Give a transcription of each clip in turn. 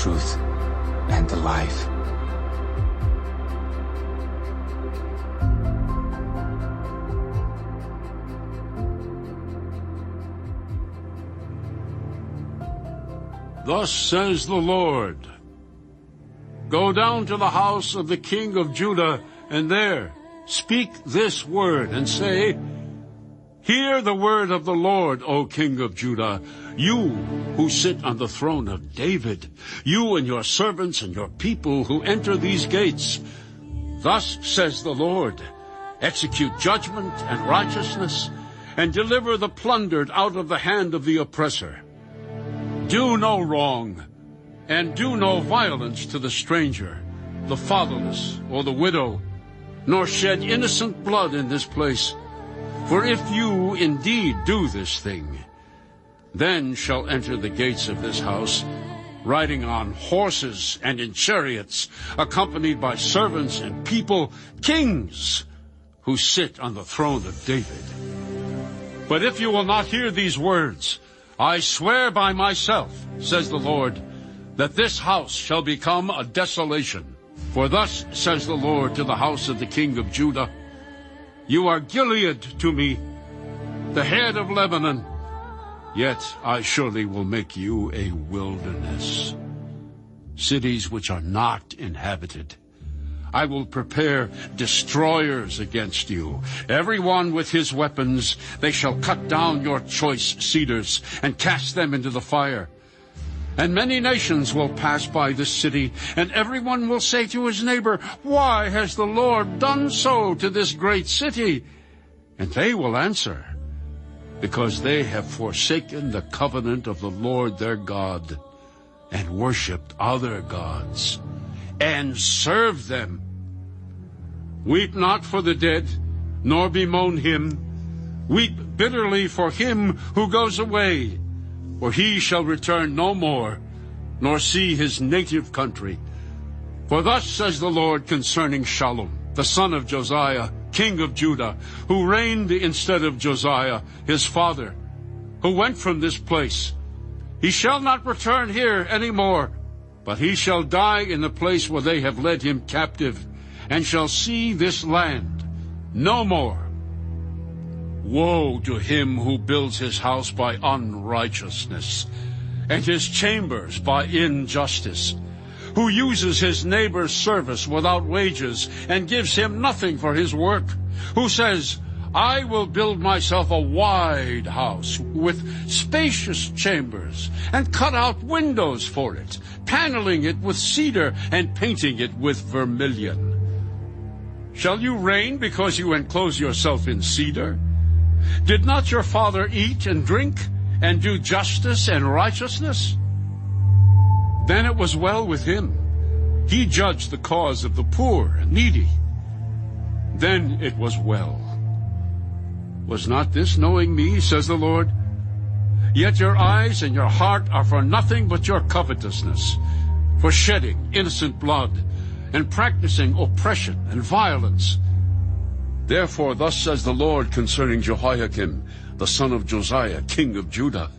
truth and the life. Thus says the Lord, go down to the house of the king of Judah, and there speak this word, and say, hear the word of the Lord, O king of Judah, you who sit on the throne of David, you and your servants and your people who enter these gates. Thus says the Lord, execute judgment and righteousness, and deliver the plundered out of the hand of the oppressor. Do no wrong, and do no violence to the stranger, the fatherless, or the widow, nor shed innocent blood in this place. For if you indeed do this thing, then shall enter the gates of this house, riding on horses and in chariots, accompanied by servants and people, kings, who sit on the throne of David. But if you will not hear these words, I swear by myself, says the Lord, that this house shall become a desolation. For thus says the Lord to the house of the king of Judah, you are Gilead to me, the head of Lebanon, yet I surely will make you a wilderness, cities which are not inhabited. I will prepare destroyers against you, every one with his weapons. They shall cut down your choice cedars and cast them into the fire. And many nations will pass by this city, and everyone will say to his neighbor, why has the Lord done so to this great city? And they will answer, because they have forsaken the covenant of the Lord their God, and worshipped other gods, and serve them. Weep not for the dead, nor bemoan him. Weep bitterly for him who goes away, for he shall return no more, nor see his native country. For thus says the Lord concerning Shallum, the son of Josiah, king of Judah, who reigned instead of Josiah, his father, who went from this place. He shall not return here any more, but he shall die in the place where they have led him captive, and shall see this land no more. Woe to him who builds his house by unrighteousness, and his chambers by injustice, who uses his neighbor's service without wages, and gives him nothing for his work, who says, I will build myself a wide house with spacious chambers, and cut out windows for it, paneling it with cedar and painting it with vermilion. Shall you reign because you enclose yourself in cedar? Did not your father eat and drink and do justice and righteousness? Then it was well with him. He judged the cause of the poor and needy. Then it was well. Was not this knowing me, says the Lord? Yet your eyes and your heart are for nothing but your covetousness, for shedding innocent blood, and practicing oppression and violence. Therefore thus says the Lord concerning Jehoiakim, the son of Josiah, king of Judah,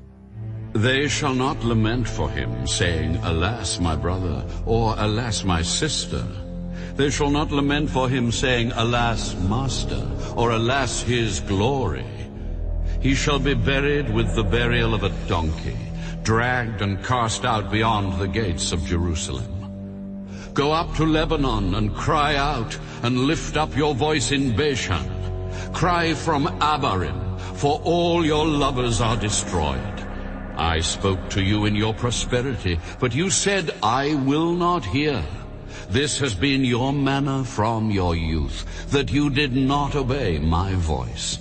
they shall not lament for him, saying, alas, my brother, or alas, my sister. They shall not lament for him, saying, alas, master, or alas, his glory. He shall be buried with the burial of a donkey, dragged and cast out beyond the gates of Jerusalem. Go up to Lebanon and cry out, and lift up your voice in Bashan. Cry from Abarim, for all your lovers are destroyed. I spoke to you in your prosperity, but you said, I will not hear. This has been your manner from your youth, that you did not obey my voice.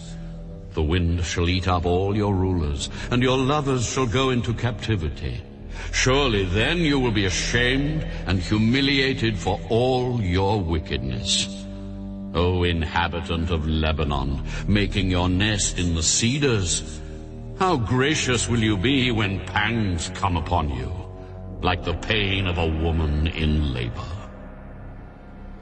The wind shall eat up all your rulers, and your lovers shall go into captivity. Surely then you will be ashamed and humiliated for all your wickedness. O inhabitant of Lebanon, making your nest in the cedars, how gracious will you be when pangs come upon you, like the pain of a woman in labor.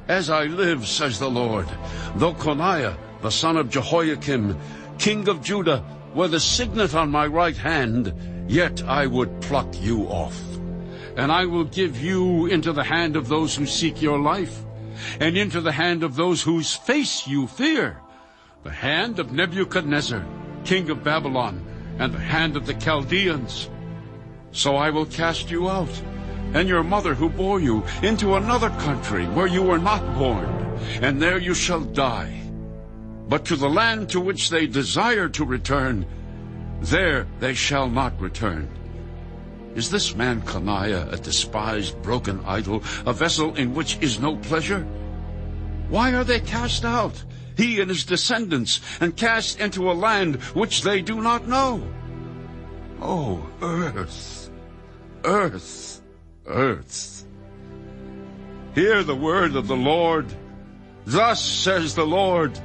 As I live, says the Lord, though Coniah, the son of Jehoiakim, king of Judah, were the signet on my right hand, yet I would pluck you off. And I will give you into the hand of those who seek your life, and into the hand of those whose face you fear, the hand of Nebuchadnezzar, king of Babylon, and the hand of the Chaldeans. So I will cast you out, and your mother who bore you, into another country where you were not born, and there you shall die. But to the land to which they desire to return, there they shall not return. Is this man Coniah a despised, broken idol, a vessel in which is no pleasure? Why are they cast out, he and his descendants, and cast into a land which they do not know? Oh, earth, earth, earth, hear the word of the Lord. Thus says the Lord,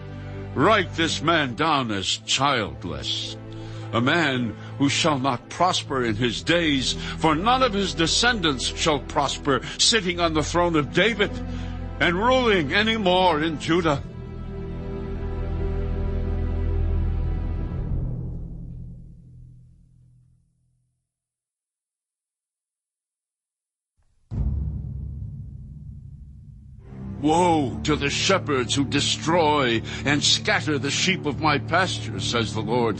write this man down as childless, a man who shall not prosper in his days, for none of his descendants shall prosper, sitting on the throne of David and ruling any more in Judah. Woe to the shepherds who destroy and scatter the sheep of my pasture, says the Lord.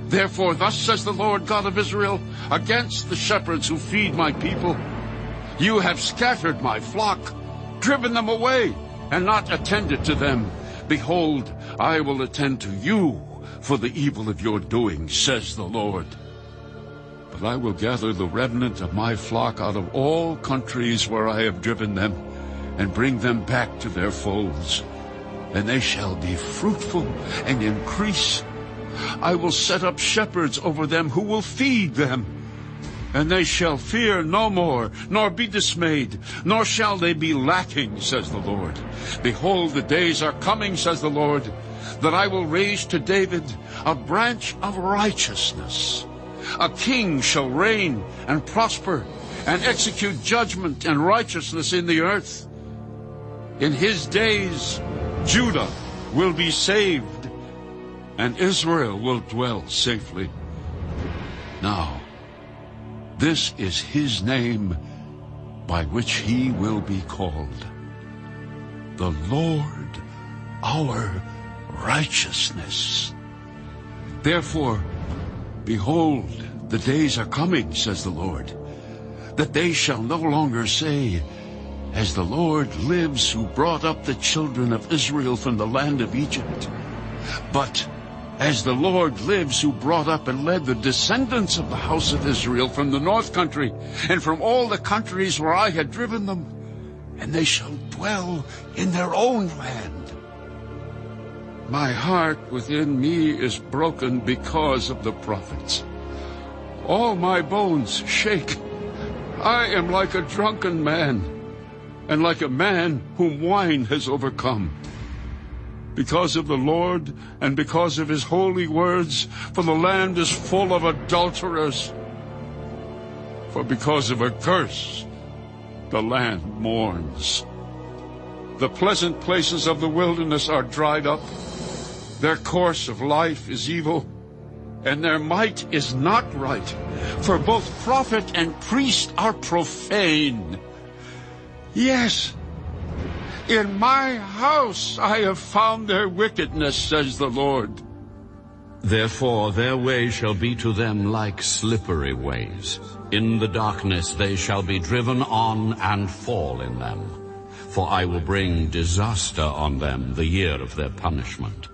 Therefore, thus says the Lord God of Israel, against the shepherds who feed my people: you have scattered my flock, driven them away, and not attended to them. Behold, I will attend to you for the evil of your doing, says the Lord. But I will gather the remnant of my flock out of all countries where I have driven them, and bring them back to their folds, and they shall be fruitful and increase. I will set up shepherds over them who will feed them, and they shall fear no more, nor be dismayed, nor shall they be lacking, says the Lord. Behold, the days are coming, says the Lord, that I will raise to David a branch of righteousness. A king shall reign and prosper, and execute judgment and righteousness in the earth. In his days, Judah will be saved, and Israel will dwell safely. Now, this is his name by which he will be called: the Lord our righteousness. Therefore, behold, the days are coming, says the Lord, that they shall no longer say, as the Lord lives, who brought up the children of Israel from the land of Egypt, but as the Lord lives, who brought up and led the descendants of the house of Israel from the north country, and from all the countries where I had driven them, and they shall dwell in their own land. My heart within me is broken because of the prophets. All my bones shake. I am like a drunken man, and like a man whom wine has overcome. Because of the Lord, and because of his holy words, for the land is full of adulterers. For because of a curse, the land mourns. The pleasant places of the wilderness are dried up. Their course of life is evil, and their might is not right. For both prophet and priest are profane. Yes, in my house I have found their wickedness, says the Lord. Therefore their way shall be to them like slippery ways. In the darkness they shall be driven on and fall in them. For I will bring disaster on them the year of their punishment.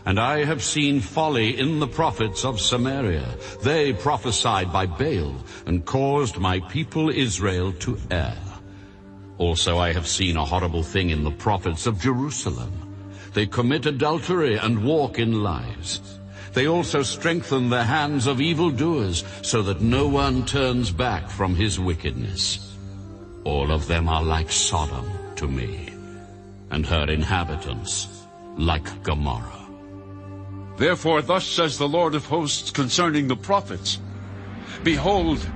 And I have seen folly in the prophets of Samaria. They prophesied by Baal, and caused my people Israel to err. Also I have seen a horrible thing in the prophets of Jerusalem. They commit adultery and walk in lies. They also strengthen the hands of evildoers, so that no one turns back from his wickedness. All of them are like Sodom to me, and her inhabitants like Gomorrah. Therefore thus says the Lord of hosts concerning the prophets: Behold,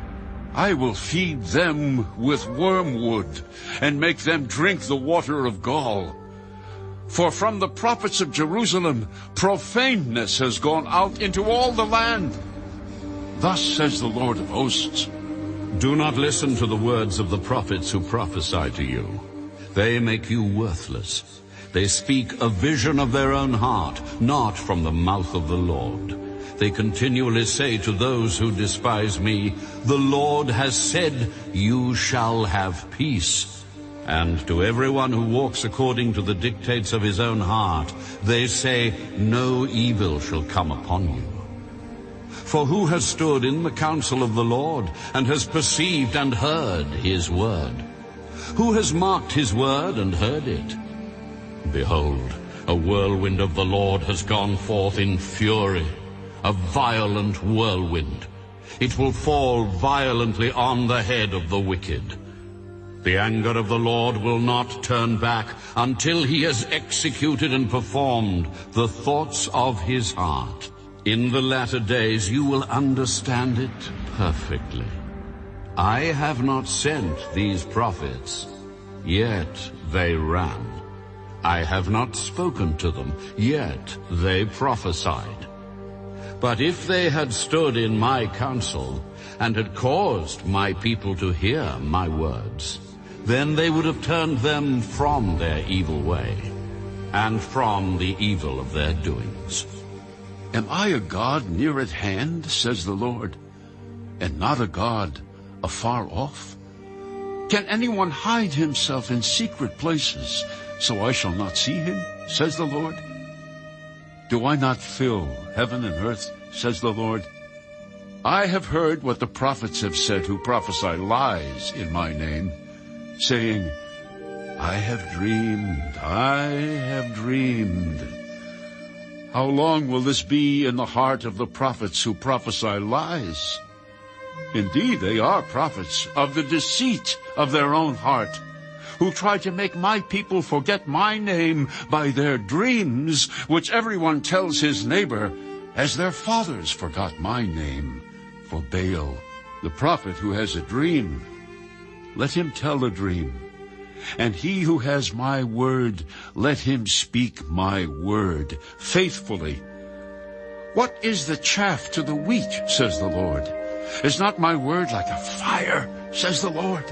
I will feed them with wormwood, and make them drink the water of gall. For from the prophets of Jerusalem profaneness has gone out into all the land. Thus says the Lord of hosts: Do not listen to the words of the prophets who prophesy to you. They make you worthless. They speak a vision of their own heart, not from the mouth of the Lord. They continually say to those who despise me, the Lord has said, you shall have peace. And to everyone who walks according to the dictates of his own heart, they say, no evil shall come upon you. For who has stood in the counsel of the Lord, and has perceived and heard his word? Who has marked his word and heard it? Behold, a whirlwind of the Lord has gone forth in fury, a violent whirlwind. It will fall violently on the head of the wicked. The anger of the Lord will not turn back until he has executed and performed the thoughts of his heart. In the latter days you will understand it perfectly. I have not sent these prophets, yet they ran. I have not spoken to them, yet they prophesied. But if they had stood in my counsel, and had caused my people to hear my words, then they would have turned them from their evil way, and from the evil of their doings. Am I a God near at hand, says the Lord, and not a God afar off? Can anyone hide himself in secret places, so I shall not see him, says the Lord? Do I not fill heaven and earth, says the Lord? I have heard what the prophets have said who prophesy lies in my name, saying, I have dreamed, I have dreamed. How long will this be in the heart of the prophets who prophesy lies? Indeed, they are prophets of the deceit of their own heart, who try to make my people forget my name by their dreams, which everyone tells his neighbor, as their fathers forgot my name for Baal. The prophet who has a dream, let him tell a dream. And he who has my word, let him speak my word faithfully. What is the chaff to the wheat, says the Lord? Is not my word like a fire, says the Lord,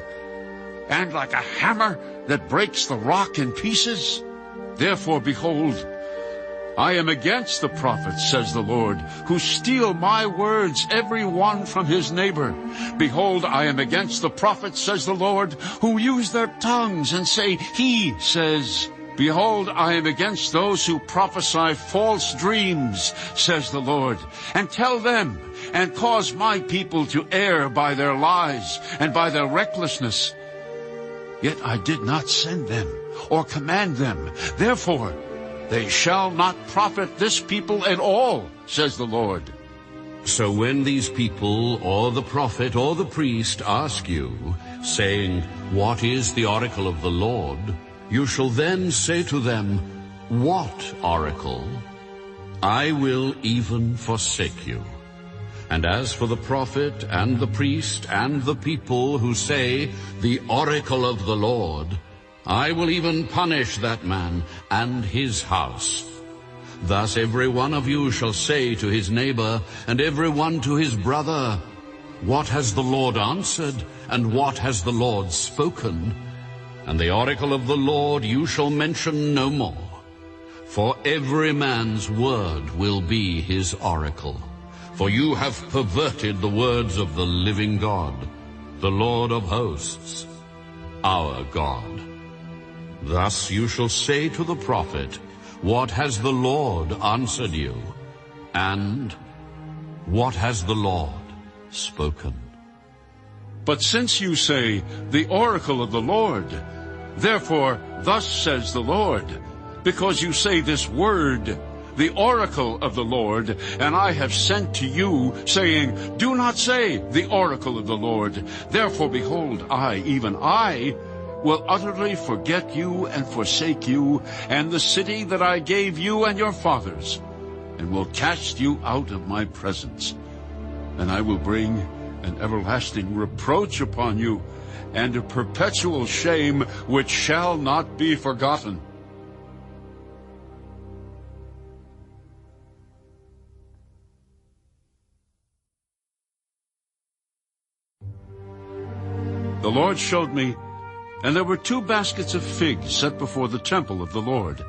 and like a hammer that breaks the rock in pieces? Therefore, behold, I am against the prophets, says the Lord, who steal my words, every one from his neighbor. Behold, I am against the prophets, says the Lord, who use their tongues and say, he says. Behold, I am against those who prophesy false dreams, says the Lord, and tell them, and cause my people to err by their lies and by their recklessness. Yet I did not send them or command them. Therefore, they shall not profit this people at all, says the Lord. So when these people, or the prophet, or the priest ask you, saying, what is the oracle of the Lord? You shall then say to them, what oracle? I will even forsake you. And as for the prophet, and the priest, and the people who say, the oracle of the Lord, I will even punish that man and his house. Thus every one of you shall say to his neighbor, and every one to his brother, what has the Lord answered, and what has the Lord spoken? And the oracle of the Lord you shall mention no more. For every man's word will be his oracle. For you have perverted the words of the living God, the Lord of hosts, our God. Thus you shall say to the prophet, what has the Lord answered you? And what has the Lord spoken? But since you say, the oracle of the Lord, therefore thus says the Lord, because you say this word, the oracle of the Lord, and I have sent to you, saying, do not say, the oracle of the Lord. Therefore, behold, I, even I, will utterly forget you and forsake you, and the city that I gave you and your fathers, and will cast you out of my presence. And I will bring an everlasting reproach upon you, and a perpetual shame which shall not be forgotten. The Lord showed me, and there were 2 baskets of figs set before the temple of the Lord,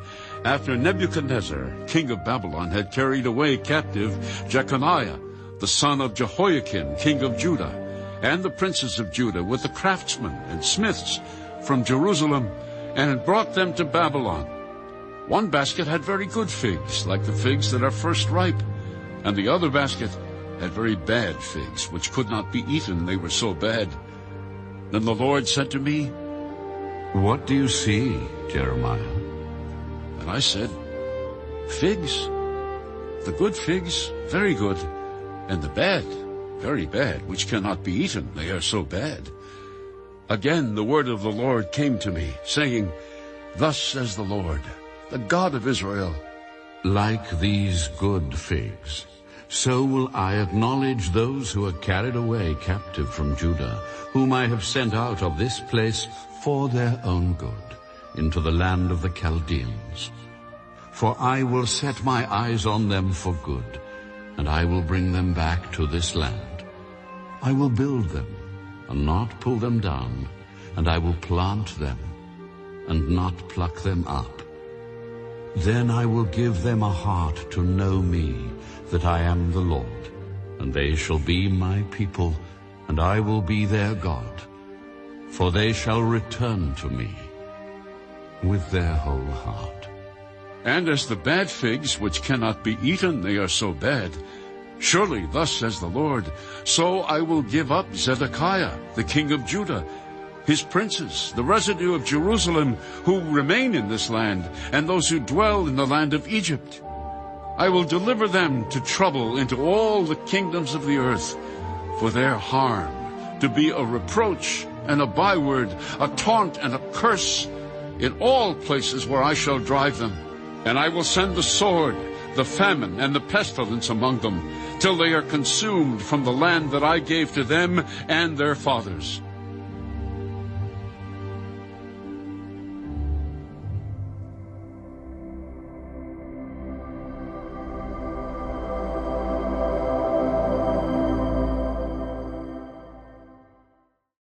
after Nebuchadnezzar, king of Babylon, had carried away captive Jeconiah, the son of Jehoiakim, king of Judah, and the princes of Judah, with the craftsmen and smiths from Jerusalem, and had brought them to Babylon. 1 basket had very good figs, like the figs that are first ripe, and the other basket had very bad figs, which could not be eaten, they were so bad. Then the Lord said to me, What do you see, Jeremiah? And I said, Figs. The good figs, very good, and the bad, very bad, which cannot be eaten, they are so bad. Again the word of the Lord came to me, saying, Thus says the Lord, the God of Israel, Like these good figs, so will I acknowledge those who are carried away captive from Judah, whom I have sent out of this place for their own good, into the land of the Chaldeans. For I will set my eyes on them for good, and I will bring them back to this land. I will build them, and not pull them down, and I will plant them, and not pluck them up. Then I will give them a heart to know me, that I am the Lord, and they shall be my people, and I will be their God. For they shall return to me with their whole heart. And as the bad figs, which cannot be eaten, they are so bad, surely thus says the Lord, so I will give up Zedekiah, the king of Judah, his princes, the residue of Jerusalem, who remain in this land, and those who dwell in the land of Egypt. I will deliver them to trouble into all the kingdoms of the earth, for their harm, to be a reproach and a byword, a taunt and a curse, in all places where I shall drive them. And I will send the sword, the famine, and the pestilence among them, till they are consumed from the land that I gave to them and their fathers.